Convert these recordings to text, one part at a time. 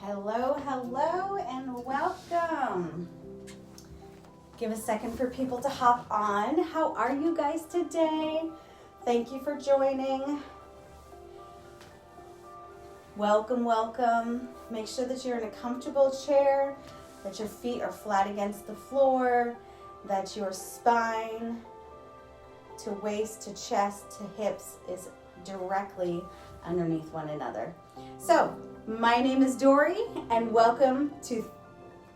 Hello, hello, and welcome. Give a second for people to hop on. How are you guys today? Thank you for joining. Welcome, welcome. Make sure that you're in a comfortable chair, that your feet are flat against the floor, that your spine to waist to chest to hips is directly underneath one another. So, my name is Dori, and welcome to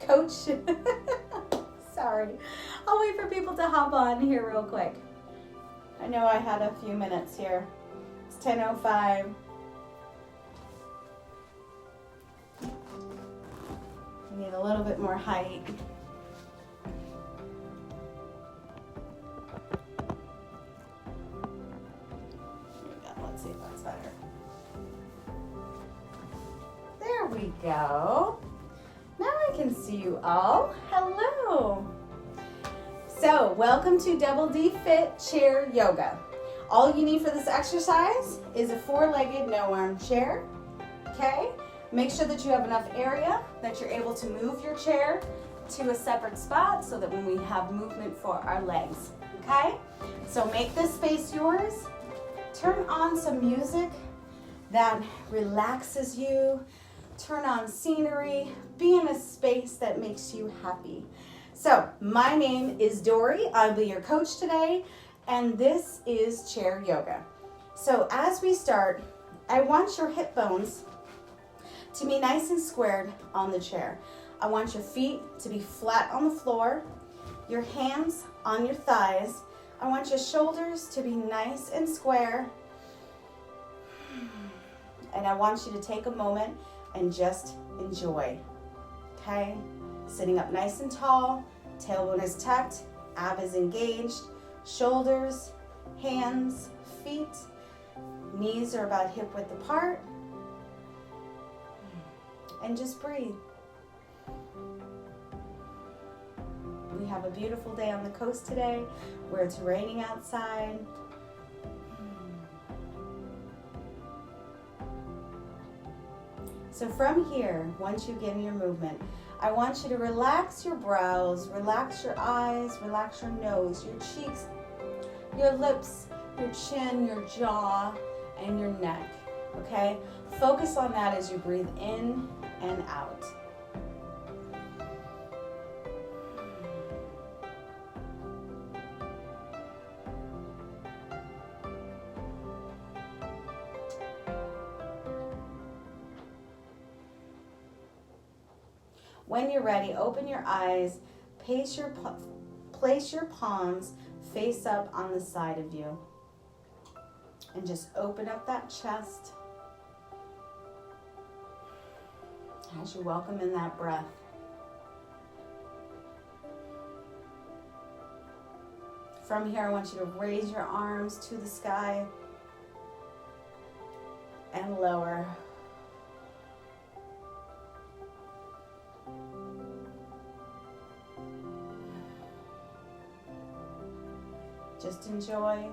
Coach. Sorry, I'll wait for people to hop on here real quick. I know I had a few minutes here. It's 10:05. We need a little bit more height. Let's see if that's better. There we go. Now I can see you all. Hello. So, welcome to DDFit chair yoga. All you need for this exercise is a four-legged no-arm chair. Okay? Make sure that you have enough area that you're able to move your chair to a separate spot so that when we have movement for our legs. Okay? So make this space yours. Turn on some music that relaxes you. Turn on scenery. Be in a space that makes you happy. So, my name is Dori. I'll be your coach today, and this is chair yoga. So, as we start, I want your hip bones to be nice and squared on the chair. I want your feet to be flat on the floor, your hands on your thighs. I want your shoulders to be nice and square. And I want you to take a moment and just enjoy, okay? Sitting up nice and tall, tailbone is tucked, ab is engaged, shoulders, hands, feet, knees are about hip width apart. And just breathe. We have a beautiful day on the coast today where it's raining outside. So from here, once you get in your movement, I want you to relax your brows, relax your eyes, relax your nose, your cheeks, your lips, your chin, your jaw, and your neck, okay? Focus on that as you breathe in and out. When you're ready, open your eyes, place your palms face up on the side of you, and just open up that chest as you welcome in that breath. From here, I want you to raise your arms to the sky and lower. Just enjoy.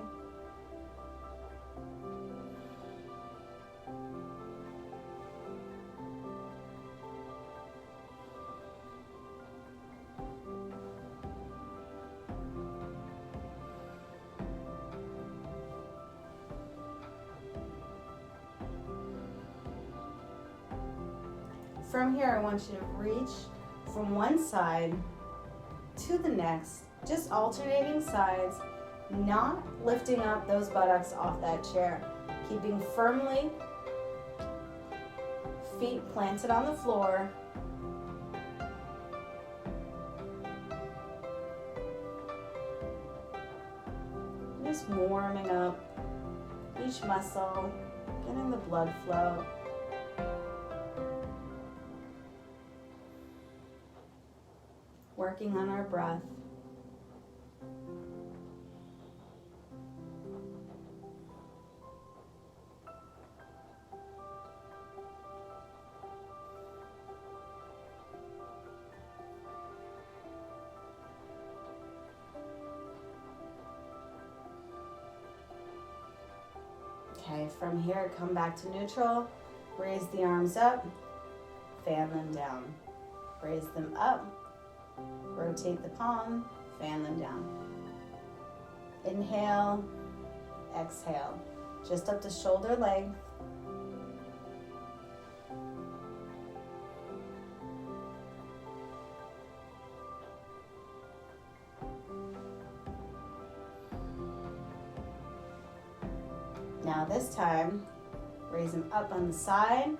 From here, I want you to reach from one side to the next, just alternating sides, not lifting up those buttocks off that chair. Keeping firmly, feet planted on the floor. Just warming up each muscle, getting the blood flow. Working on our breath. Okay, from here, come back to neutral. Raise the arms up. fan them down. Raise them up, rotate the palm, fan them down. Inhale, exhale, just up to shoulder length. Now this time, raise them up on the side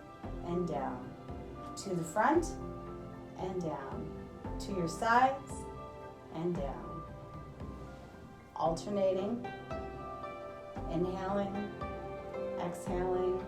and down, to the front and down, to your sides and down. Alternating, inhaling, exhaling.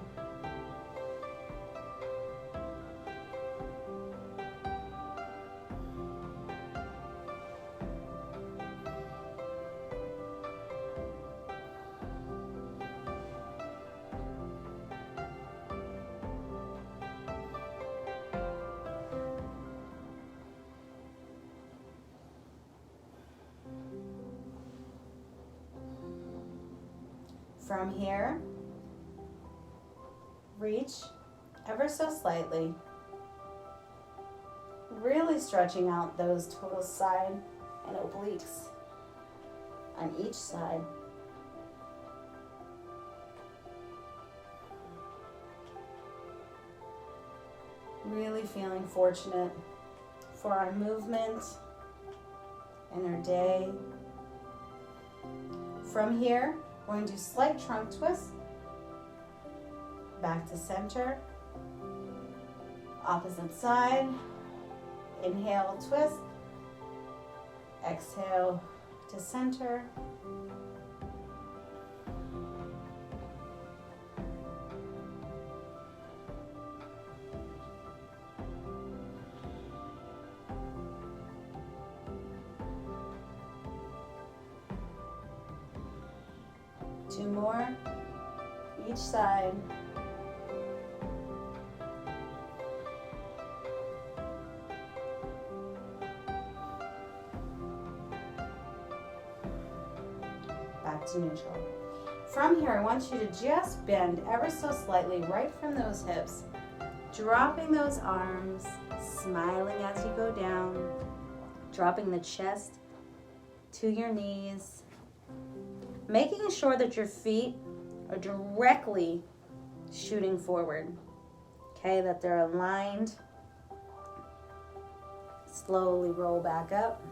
From here, reach ever so slightly, really stretching out those total side and obliques on each side. Really feeling fortunate for our movement and our day. From here, we're going to do slight trunk twist, back to center, opposite side, inhale, twist, exhale to center, two more, each side. Back to neutral. From here, I want you to just bend ever so slightly right from those hips, dropping those arms, smiling as you go down, dropping the chest to your knees, making sure that your feet are directly shooting forward, okay, that they're aligned. Slowly roll back up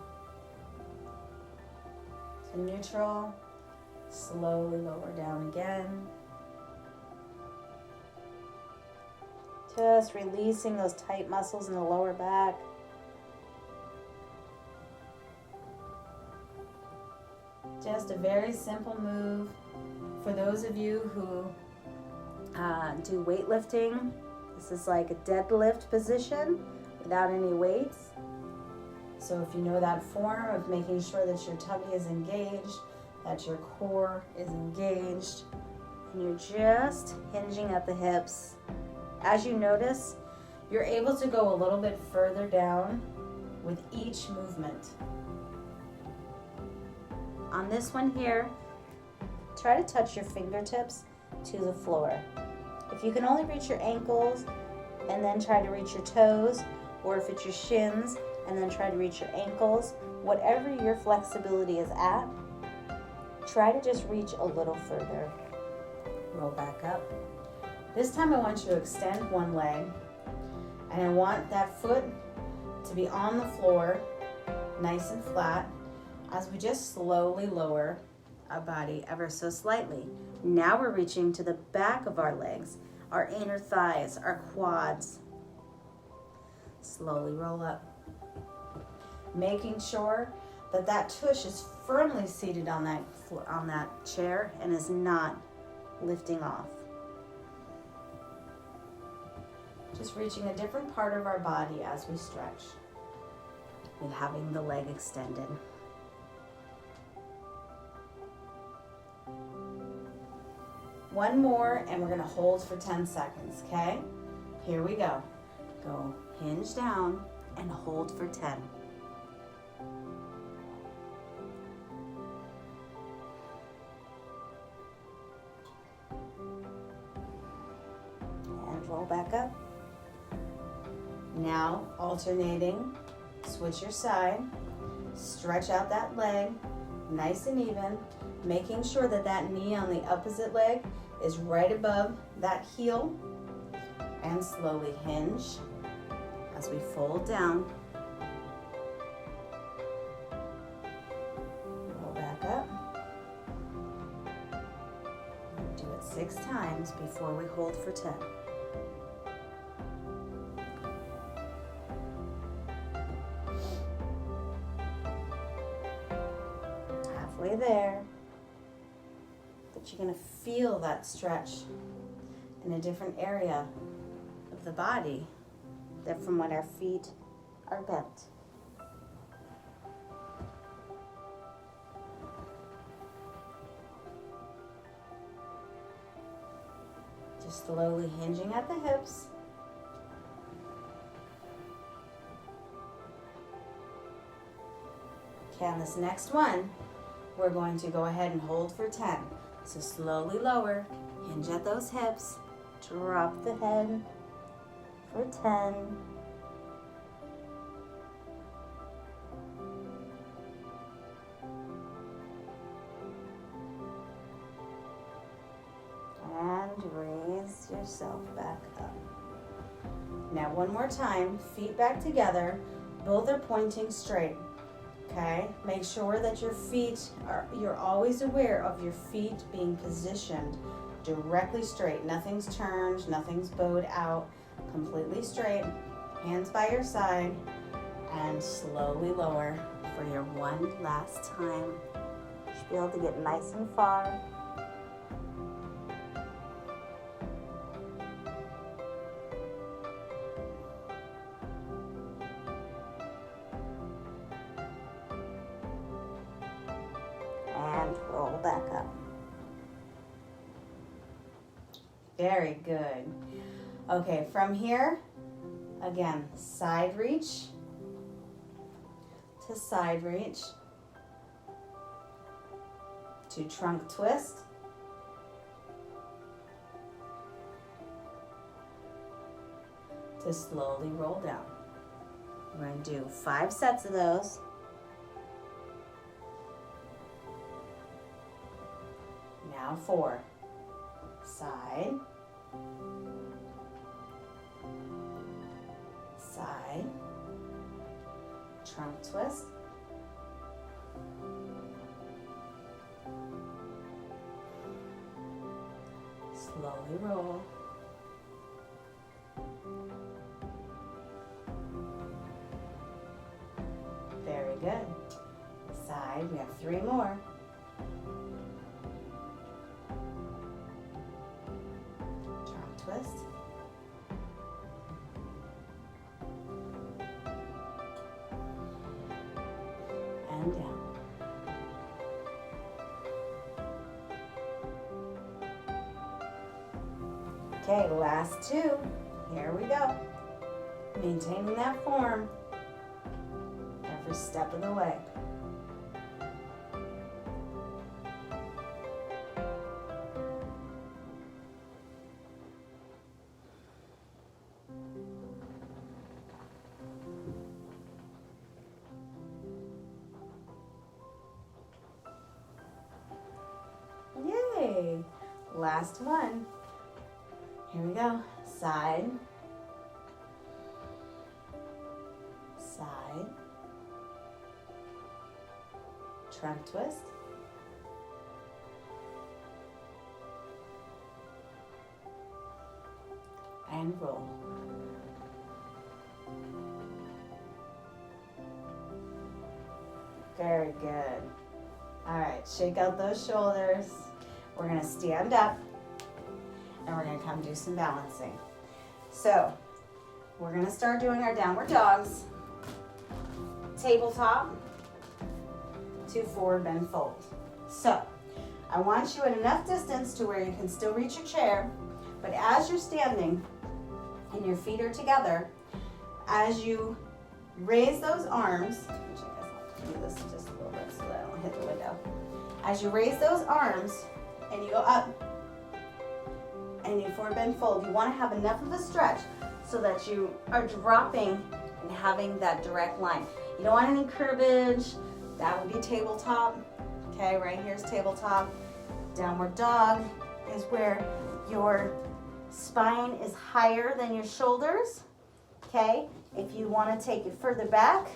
to neutral, slowly lower down again. Just releasing those tight muscles in the lower back. Just a very simple move for those of you who do weightlifting. This is like a deadlift position without any weights. So if you know that form of making sure that your tummy is engaged, that your core is engaged, and you're just hinging at the hips. As you notice, you're able to go a little bit further down with each movement. On this one here, try to touch your fingertips to the floor. If you can only reach your ankles and then try to reach your toes, or if it's your shins and then try to reach your ankles, whatever your flexibility is at, try to just reach a little further. Roll back up. This time I want you to extend one leg, and I want that foot to be on the floor, nice and flat, as we just slowly lower our body ever so slightly. Now we're reaching to the back of our legs, our inner thighs, our quads. Slowly roll up. Making sure that that tush is firmly seated on that chair and is not lifting off. Just reaching a different part of our body as we stretch and having the leg extended. One more, and we're going to hold for 10 seconds, okay? Here we go. Go hinge down and hold for 10. And roll back up. Now alternating, switch your side, stretch out that leg, nice and even, making sure that that knee on the opposite leg is right above that heel, and slowly hinge as we fold down. Roll back up. Do it 6 times before we hold for 10. Halfway there, but you're going to feel that stretch in a different area of the body than from when our feet are bent. Just slowly hinging at the hips. Okay, on this next one, we're going to go ahead and hold for 10. So slowly lower, hinge at those hips, drop the head for 10. And raise yourself back up. Now one more time, feet back together, both are pointing straight. Okay, make sure that you're always aware of your feet being positioned directly straight. Nothing's turned, nothing's bowed out, completely straight. Hands by your side, and slowly lower for your one last time. You should be able to get nice and far. And roll back up. Very good. Okay, from here, again, side reach to side reach to trunk twist. To slowly roll down. We're going to do 5 sets of those. Now 4. Side, side, trunk twist, slowly roll, very good. Side, we have 3 more. Twist. And down. Okay, last 2. Here we go. Maintaining that form every step of the way. Yay! Last one. Here we go. Side, side, trunk twist, and roll. Very good. All right, shake out those shoulders. We're gonna stand up and we're gonna come do some balancing. So we're gonna start doing our downward dogs, tabletop to forward bend fold. So I want you at enough distance to where you can still reach your chair, but as you're standing and your feet are together, as you raise those arms, which I guess I'll do this just a little bit so that I don't hit the window. As you raise those arms and you go up and you forward bend fold, you want to have enough of a stretch so that you are dropping and having that direct line. You don't want any curvage. That would be tabletop. Okay, right here's tabletop. Downward dog is where your spine is higher than your shoulders. Okay, if you want to take it further back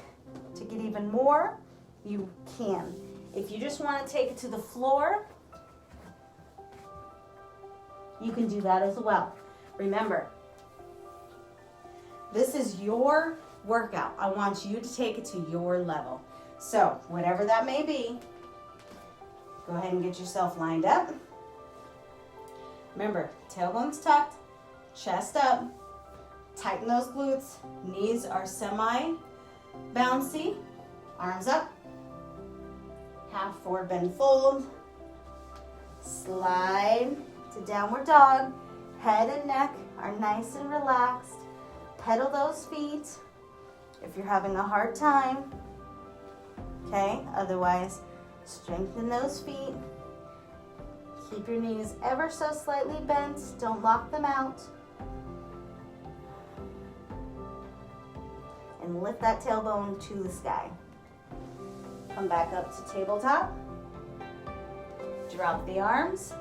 to get even more, you can. If you just want to take it to the floor, you can do that as well. Remember, this is your workout. I want you to take it to your level. So, whatever that may be, go ahead and get yourself lined up. Remember, tailbone's tucked, chest up, tighten those glutes, knees are semi-bouncy, arms up, half forward bend fold, slide to downward dog, head and neck are nice and relaxed, pedal those feet if you're having a hard time, okay, otherwise strengthen those feet, keep your knees ever so slightly bent, don't lock them out, and lift that tailbone to the sky. Come back up to tabletop, drop the arms,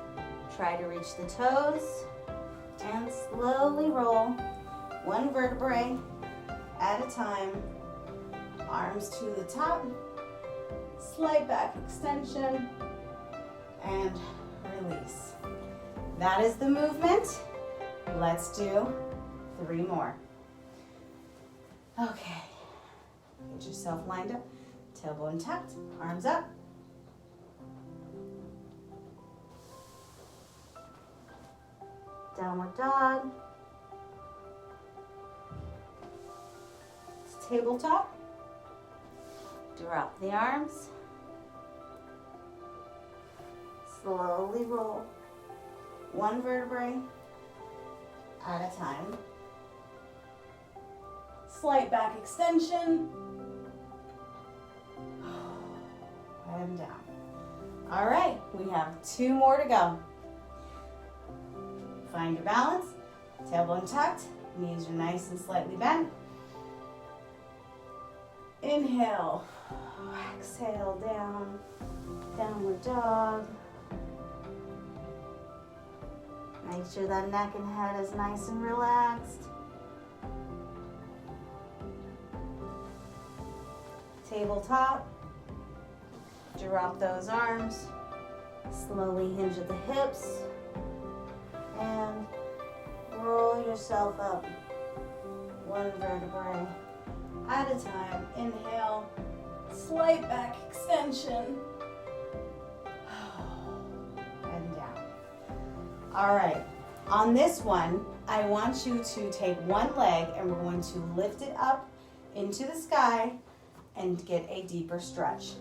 try to reach the toes, and slowly roll one vertebrae at a time, arms to the top, slight back extension, and release. That is the movement. Let's do 3 more. Okay, get yourself lined up, tailbone tucked, arms up. Downward dog. Tabletop. Drop the arms. Slowly roll one vertebrae at a time. Slight back extension. And down. All right, we have 2 more to go. Find your balance. Tailbone tucked. Knees are nice and slightly bent. Inhale. Exhale down. Downward dog. Make sure that neck and head is nice and relaxed. Tabletop. Drop those arms. Slowly hinge at the hips. And roll yourself up. One vertebrae at a time. Inhale. Slight back extension. And down. All right. On this one, I want you to take one leg and we're going to lift it up into the sky and get a deeper stretch.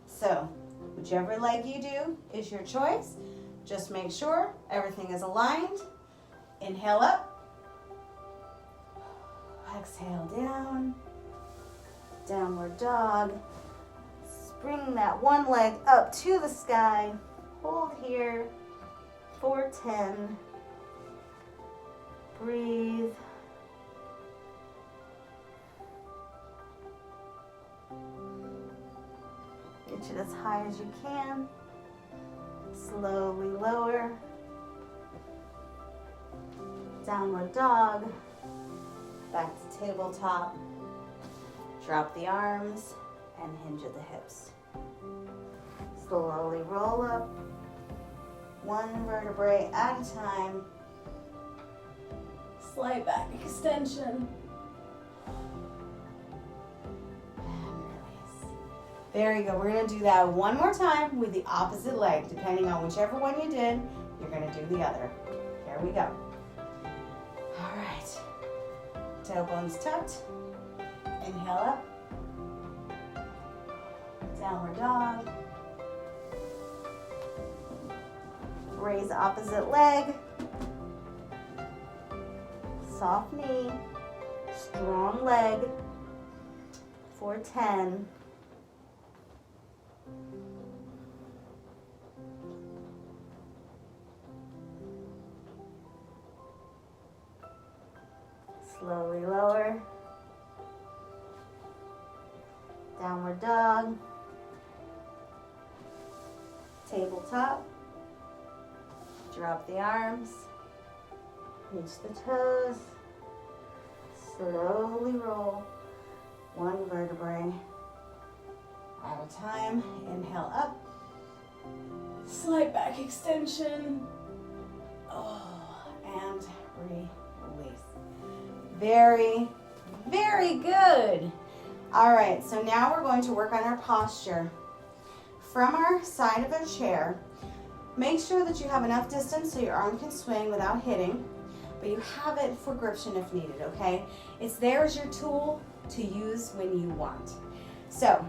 So, whichever leg you do is your choice. Just make sure everything is aligned. Inhale up. Exhale down. Downward dog. Bring that one leg up to the sky. Hold here for 10. Breathe. Get it as high as you can. Slowly lower. Downward dog. Back to tabletop. Drop the arms and hinge at the hips. Slowly roll up. One vertebrae at a time. Slight back extension. And release. There you go. We're going to do that one more time with the opposite leg. Depending on whichever one you did, you're going to do the other. Here we go. All right. Tailbones tucked. Inhale up. Downward dog. Raise opposite leg. Soft knee. Strong leg. For 10. Slowly lower. Downward dog. Tabletop. Drop the arms. Reach the toes. Slowly roll one vertebrae at a time. Inhale up. Slight back extension. Oh, and release. Very, very good. All right, so now we're going to work on our posture. From our side of our chair, make sure that you have enough distance so your arm can swing without hitting, but you have it for gription if needed, okay? It's there as your tool to use when you want. So,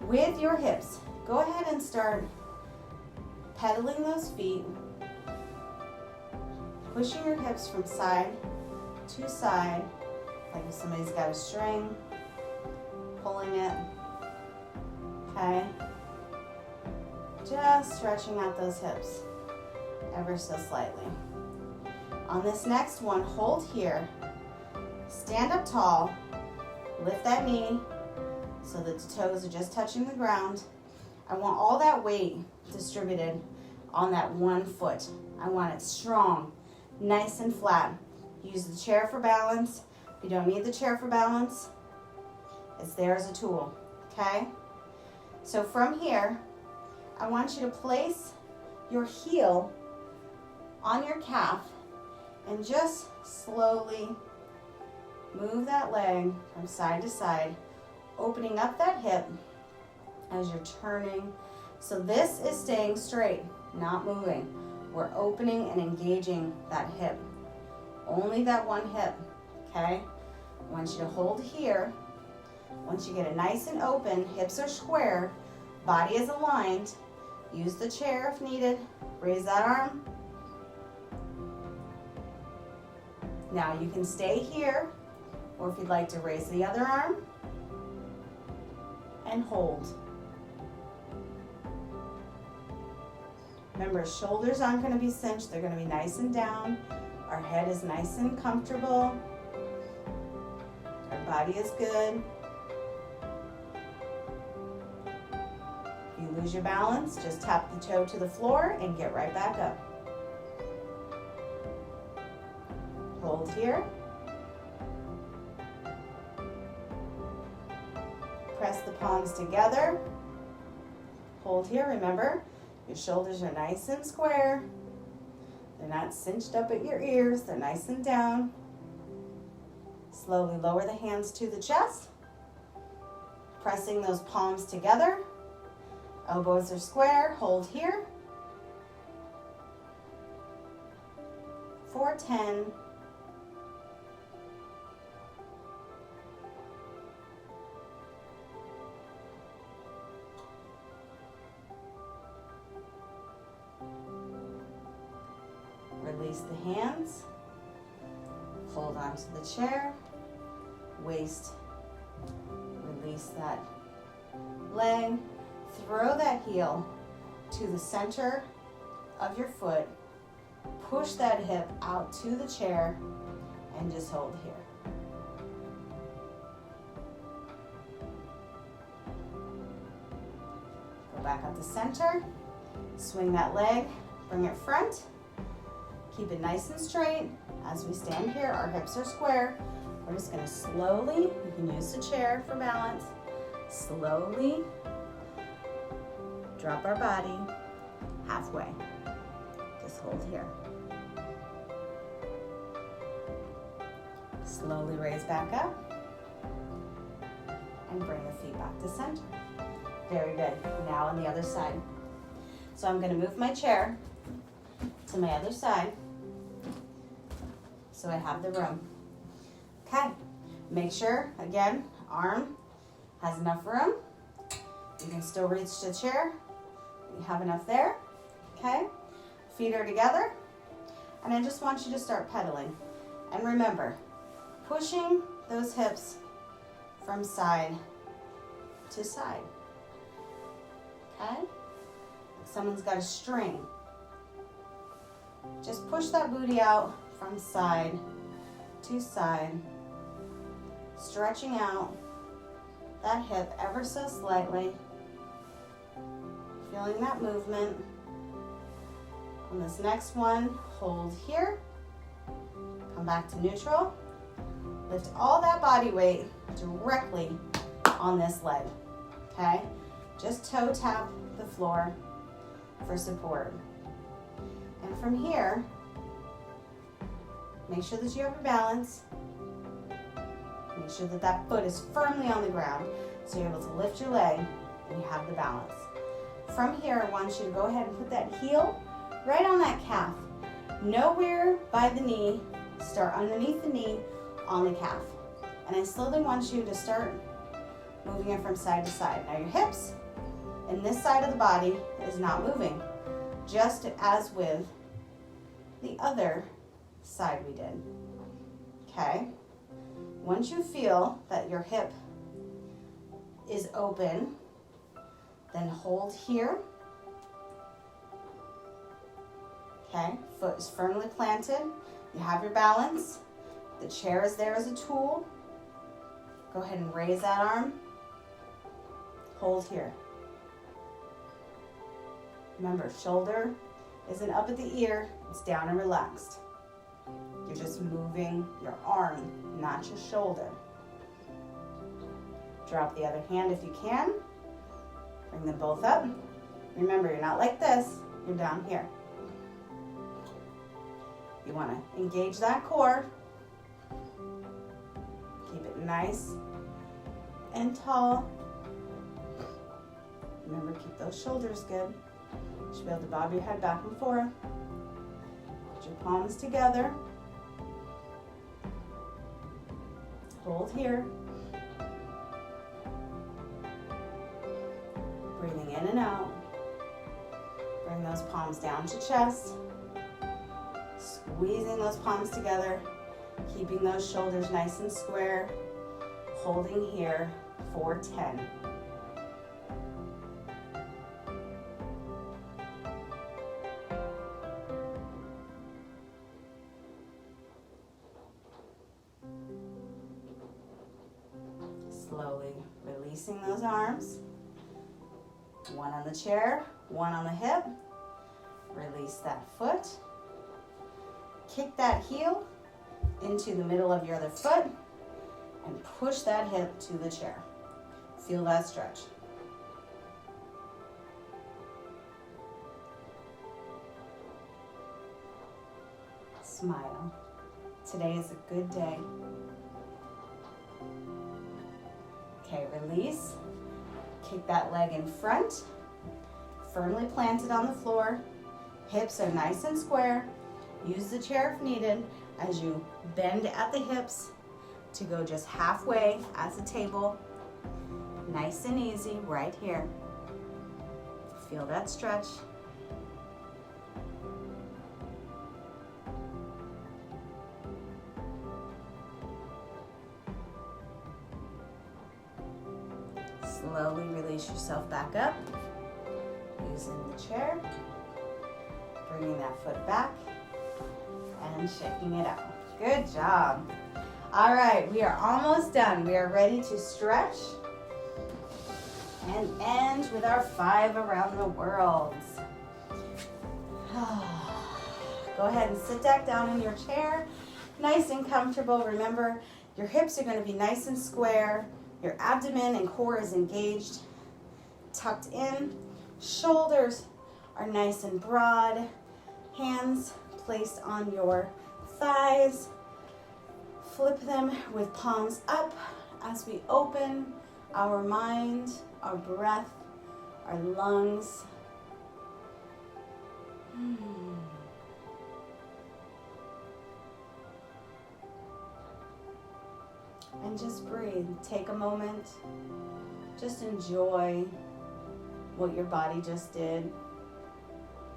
with your hips, go ahead and start pedaling those feet, pushing your hips from side to side, like if somebody's got a string, pulling it, okay? Just stretching out those hips ever so slightly. On this next one, hold here, stand up tall, lift that knee so that the toes are just touching the ground. I want all that weight distributed on that one foot. I want it strong, nice and flat. Use the chair for balance. If you don't need the chair for balance, it's there as a tool, okay? So from here, I want you to place your heel on your calf and just slowly move that leg from side to side, opening up that hip as you're turning. So this is staying straight, not moving. We're opening and engaging that hip. Only that one hip, okay? I want you to hold here. Once you get it nice and open, hips are square, body is aligned, use the chair if needed, raise that arm. Now you can stay here, or if you'd like to raise the other arm and hold. Remember, shoulders aren't going to be cinched, they're going to be nice and down. Our head is nice and comfortable. Our body is good. If you lose your balance, just tap the toe to the floor and get right back up. Hold here. Press the palms together. Hold here. Remember, your shoulders are nice and square. They're not cinched up at your ears. They're nice and down. Slowly lower the hands to the chest. Pressing those palms together. Elbows are square. Hold here. For 10. Release the hands, hold onto the chair, waist, release that leg, throw that heel to the center of your foot, push that hip out to the chair, and just hold here. Go back up the center, swing that leg, bring it front. Keep it nice and straight. As we stand here, our hips are square. We're just gonna slowly, you can use the chair for balance, slowly drop our body halfway. Just hold here. Slowly raise back up and bring the feet back to center. Very good. Now on the other side. So I'm gonna move my chair to my other side so I have the room. Okay, make sure, again, arm has enough room. You can still reach the chair. You have enough there, okay? Feet are together, and I just want you to start pedaling. And remember, pushing those hips from side to side, okay? Someone's got a string. Just push that booty out from side to side stretching out that hip ever so slightly. Feeling that movement. On this next one, hold here. Come back to neutral. Lift all that body weight directly on this leg, okay? Just toe tap the floor for support. And from here, make sure that you have your balance. Make sure that that foot is firmly on the ground so you're able to lift your leg and you have the balance. From here, I want you to go ahead and put that heel right on that calf. Nowhere by the knee. Start underneath the knee on the calf. And I slowly want you to start moving it from side to side. Now your hips and this side of the body is not moving, just as with the other side we did. Okay? Once you feel that your hip is open, then hold here. Okay, foot is firmly planted. You have your balance. The chair is there as a tool. Go ahead and raise that arm. Hold here. Remember, shoulder isn't up at the ear, it's down and relaxed. You're just moving your arm, not your shoulder. Drop the other hand if you can. Bring them both up. Remember, you're not like this, you're down here. You want to engage that core. Keep it nice and tall. Remember, keep those shoulders good. You should be able to bob your head back and forth. Put your palms together. Hold here. Breathing in and out. Bring those palms down to chest. Squeezing those palms together. Keeping those shoulders nice and square. Holding here for 10. Slowly releasing those arms. One on the chair, one on the hip. Release that foot. Kick that heel into the middle of your other foot and push that hip to the chair. Feel that stretch. Smile. Today is a good day. Okay, release. Kick that leg in front. Firmly planted on the floor. Hips are nice and square. Use the chair if needed as you bend at the hips to go just halfway as a table. Nice and easy right here. Feel that stretch. Slowly release yourself back up using the chair. Bringing that foot back and shaking it out. Good job. All right, we are almost done. We are ready to stretch and end with our 5 around the world. Go ahead and sit back down in your chair, nice and comfortable. Remember, your hips are going to be nice and square. Your abdomen and core is engaged, tucked in. Shoulders are nice and broad. Hands placed on your thighs. Flip them with palms up as we open our mind, our breath, our lungs. And just breathe. Take a moment. Just enjoy what your body just did.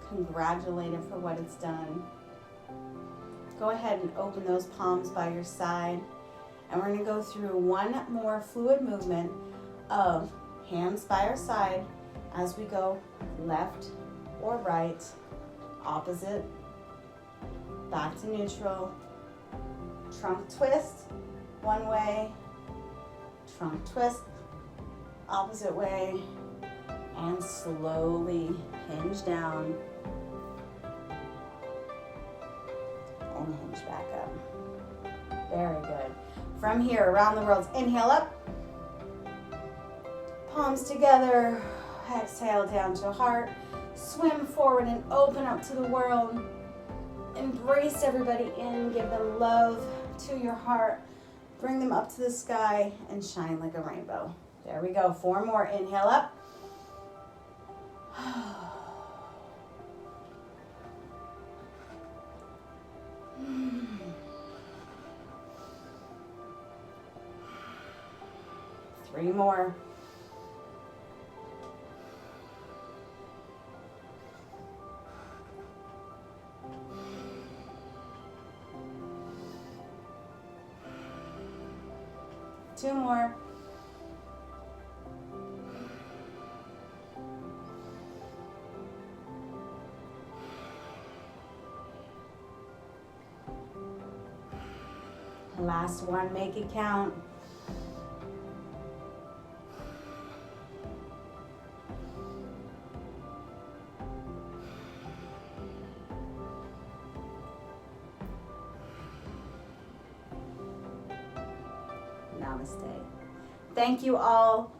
Congratulate it for what it's done. Go ahead and open those palms by your side. And we're going to go through one more fluid movement of hands by our side as we go left or right, opposite, back to neutral, trunk twist, one way, Trunk twist, opposite way, and slowly hinge down and hinge back up. Very good. From here, around the world, inhale up, palms together, exhale down to heart, swim forward and open up to the world. Embrace everybody in, give them love to your heart, bring them up to the sky and shine like a rainbow. There we go, 4 more, inhale up. 3 more. Two more. Last one, make it count. Namaste. Thank you all